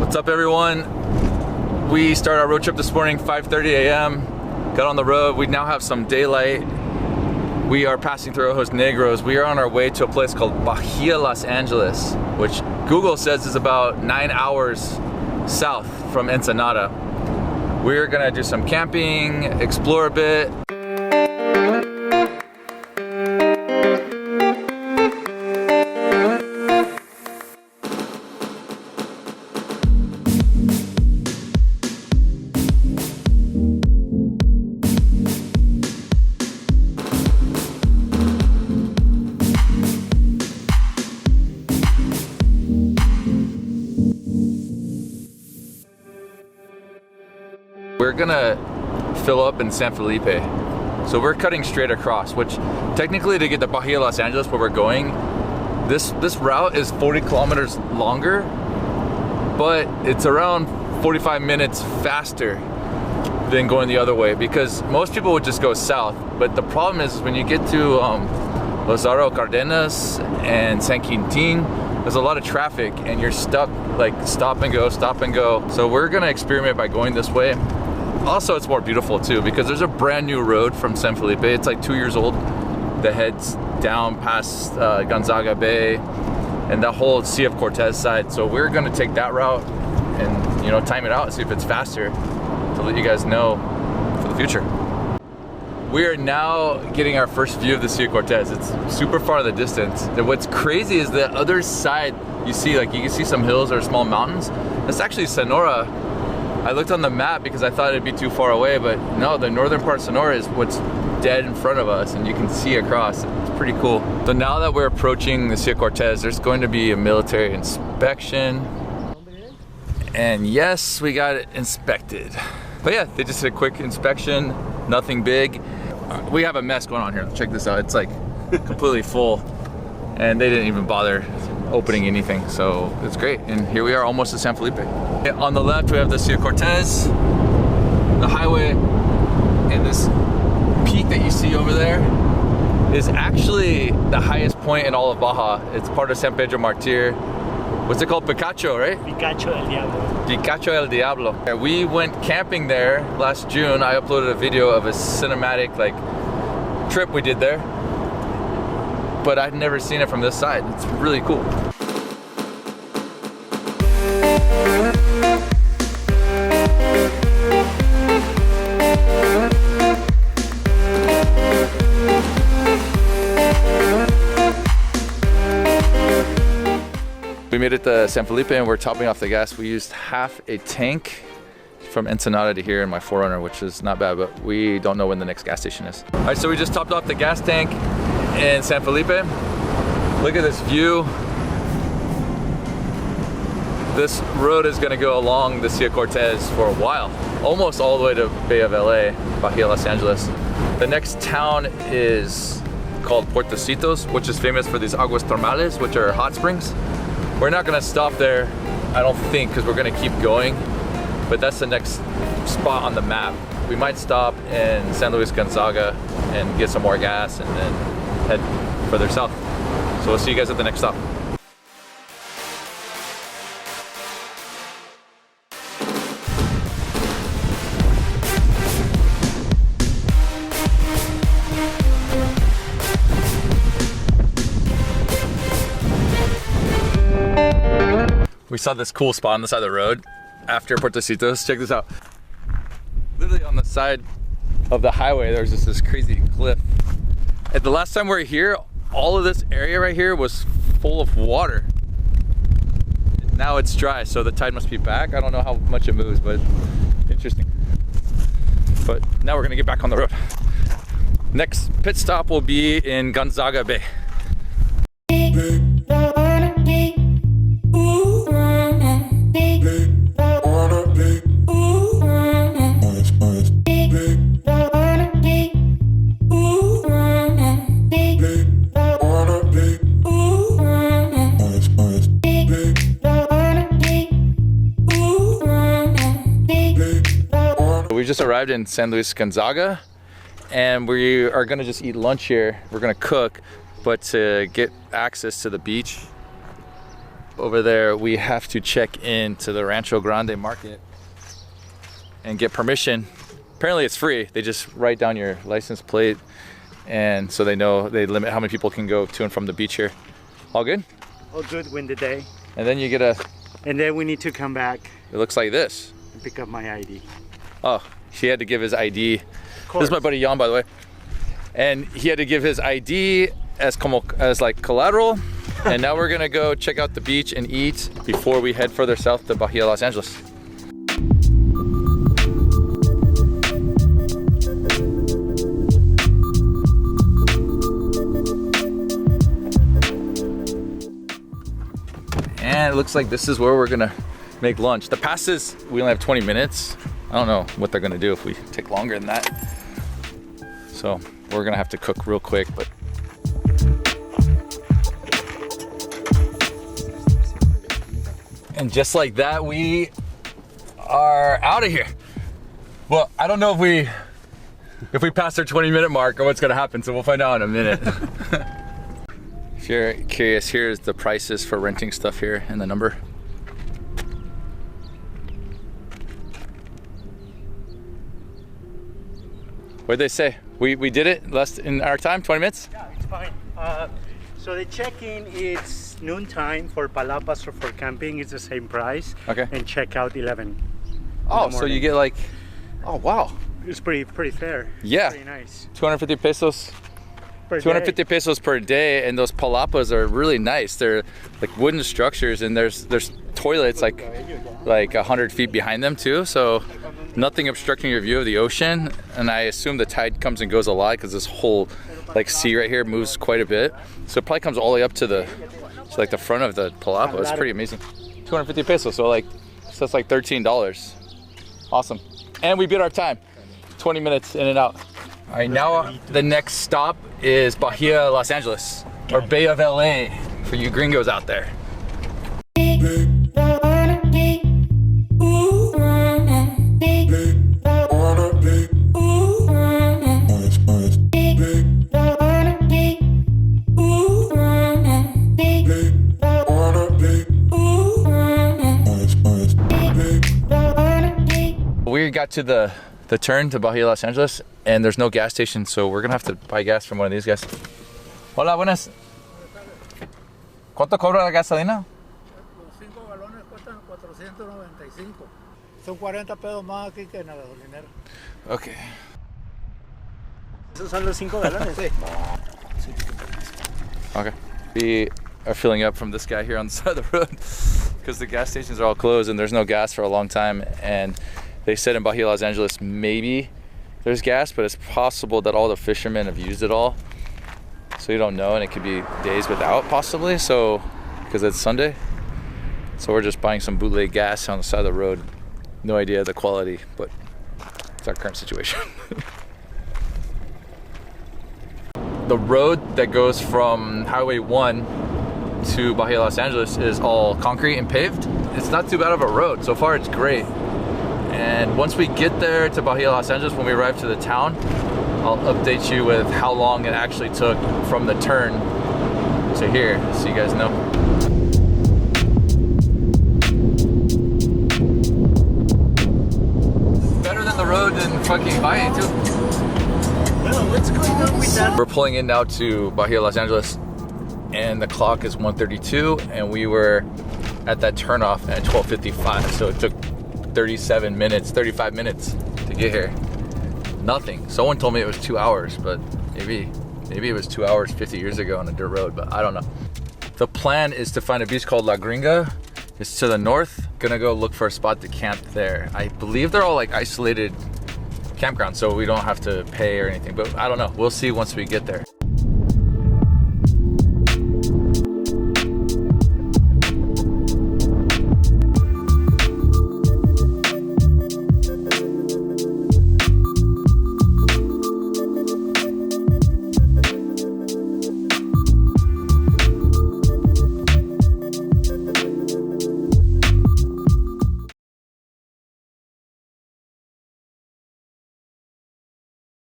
What's up, everyone? We started our road trip this morning, 5:30 a.m. Got on the road. We now have some daylight. We are passing through Ojos Negros. We are on our way to a place called Bahia de Los Angeles, which Google says is about 9 hours south from Ensenada. We're gonna do some camping, explore a bit. We're gonna fill up in San Felipe. So we're cutting straight across, which technically to get to Bahia de Los Angeles where we're going, this route is 40 kilometers longer, but it's around 45 minutes faster than going the other way, because most people would just go south. But the problem is when you get to Lázaro Cárdenas and San Quintín, there's a lot of traffic and you're stuck, like stop and go. So we're gonna experiment by going this way. Also, it's more beautiful too, because there's a brand new road from San Felipe. It's like 2 years old that heads down past Gonzaga Bay and that whole Sea of Cortez side. So we're gonna take that route and, you know, time it out and see if it's faster to let you guys know for the future. We are now getting our first view of the Sea of Cortez. It's super far in the distance. And what's crazy is the other side, you see, like you can see some hills or small mountains. That's actually Sonora. I looked on the map because I thought it'd be too far away, but no, the northern part of Sonora is what's dead in front of us and you can see across. It's pretty cool. So now that we're approaching the Sea of Cortez, there's going to be a military inspection. And yes, we got it inspected. But yeah, they just did a quick inspection, nothing big. We have a mess going on here. Check this out. It's like completely full and they didn't even bother opening anything, so it's great. And here we are almost at San Felipe. On the left we have the Sea of Cortez, the highway, and this peak that you see over there is actually the highest point in all of Baja. It's part of San Pedro Martir. What's it called? Picacho, right? Picacho el Diablo. Picacho el Diablo. We went camping there last June. I uploaded a video of a cinematic trip we did there, but I'd never seen it from this side. It's really cool. We made it to San Felipe and we're topping off the gas. We used half a tank from Ensenada to here in my 4Runner, which is not bad, but we don't know when the next gas station is. All right, so we just topped off the gas tank in San Felipe. Look at this view. This road is gonna go along the Sea of Cortez for a while, almost all the way to Bay of LA, Bahia de Los Angeles. The next town is called Puertecitos, which is famous for these aguas termales, which are hot springs. We're not gonna stop there, I don't think, because we're gonna keep going, but that's the next spot on the map. We might stop in San Luis Gonzaga and get some more gas and then head further south. So we'll see you guys at the next stop. We saw this cool spot on the side of the road after Puertecitos. Check this out. Literally on the side of the highway, there's just this crazy cliff. And the last time we were here, all of this area right here was full of water. Now it's dry, so the tide must be back. I don't know how much it moves, but interesting. But now we're gonna get back on the road. Next pit stop will be in Gonzaga Bay. We just arrived in San Luis Gonzaga and we are gonna just eat lunch here. We're gonna cook, but to get access to the beach, over there, we have to check into the Rancho Grande market and get permission. Apparently it's free. They just write down your license plate, and so they know they limit how many people can go to and from the beach here. All good? All good, win the day. And then you get a... And then we need to come back. It looks like this. And pick up my ID. Oh, he had to give his ID. This is my buddy Jan, by the way. And he had to give his ID as like collateral. And now we're gonna go check out the beach and eat before we head further south to Bahia, Los Angeles. And it looks like this is where we're gonna make lunch. The passes, we only have 20 minutes. I don't know what they're gonna do if we take longer than that. So we're gonna have to cook real quick, but. And just like that, we are out of here. Well, I don't know if we pass our 20-minute mark or what's gonna happen, so we'll find out in a minute. If you're curious, here's the prices for renting stuff here and the number. What'd they say? We did it less in our time, 20 minutes? Yeah, it's fine. So the check-in is noon time for palapas or for camping. It's the same price. Okay. And check-out 11. Oh, so you get like, oh wow. It's pretty fair. Yeah. Pretty nice. 250 pesos. Per 250 day. pesos per day, and those palapas are really nice. They're like wooden structures, and there's toilets like 100 feet behind them too, so nothing obstructing your view of the ocean. And I assume the tide comes and goes a lot because this whole like sea right here moves quite a bit, so it probably comes all the way up to the like the front of the palapa. It's pretty amazing. 250 pesos, so that's like $13. Awesome. And we beat our time, 20 minutes in and out. All right, now the next stop is Bahia, Los Angeles, or Bay of LA for you gringos out there. We got to the turn to Bahia, Los Angeles, and there's no gas station, so we're gonna have to buy gas from one of these guys. Hola, buenas. ¿Cuánto cobra la gasolina? Los 5 galones cuestan 495. Son 40 pesos más aquí que en la gasolinera. Okay. Esos son los 5 galones. Sí. Okay. We are filling up from this guy here on the side of the road because the gas stations are all closed and there's no gas for a long time. And they said in Bahia, Los Angeles, maybe there's gas, but it's possible that all the fishermen have used it all. So you don't know, and it could be days without possibly, so because it's Sunday. So we're just buying some bootleg gas on the side of the road. No idea the quality, but it's our current situation. The road that goes from Highway 1 to Bahia, Los Angeles is all concrete and paved. It's not too bad of a road. So far it's great. And once we get there to Bahia, Los Angeles, when we arrive to the town, I'll update you with how long it actually took from the turn to here, so you guys know. Better than the road in fucking Bahia too. Well, what's going on with that? We're pulling in now to Bahia, Los Angeles, and the clock is 1:32, and we were at that turnoff at 12:55, so it took 35 minutes to get here. Nothing. Someone told me it was 2 hours, but maybe it was 2 hours 50 years ago on a dirt road, but I don't know. The plan is to find a beach called La Gringa. It's to the north. Gonna go look for a spot to camp there. I believe they're all like isolated campgrounds, so we don't have to pay or anything, but I don't know. We'll see once we get there.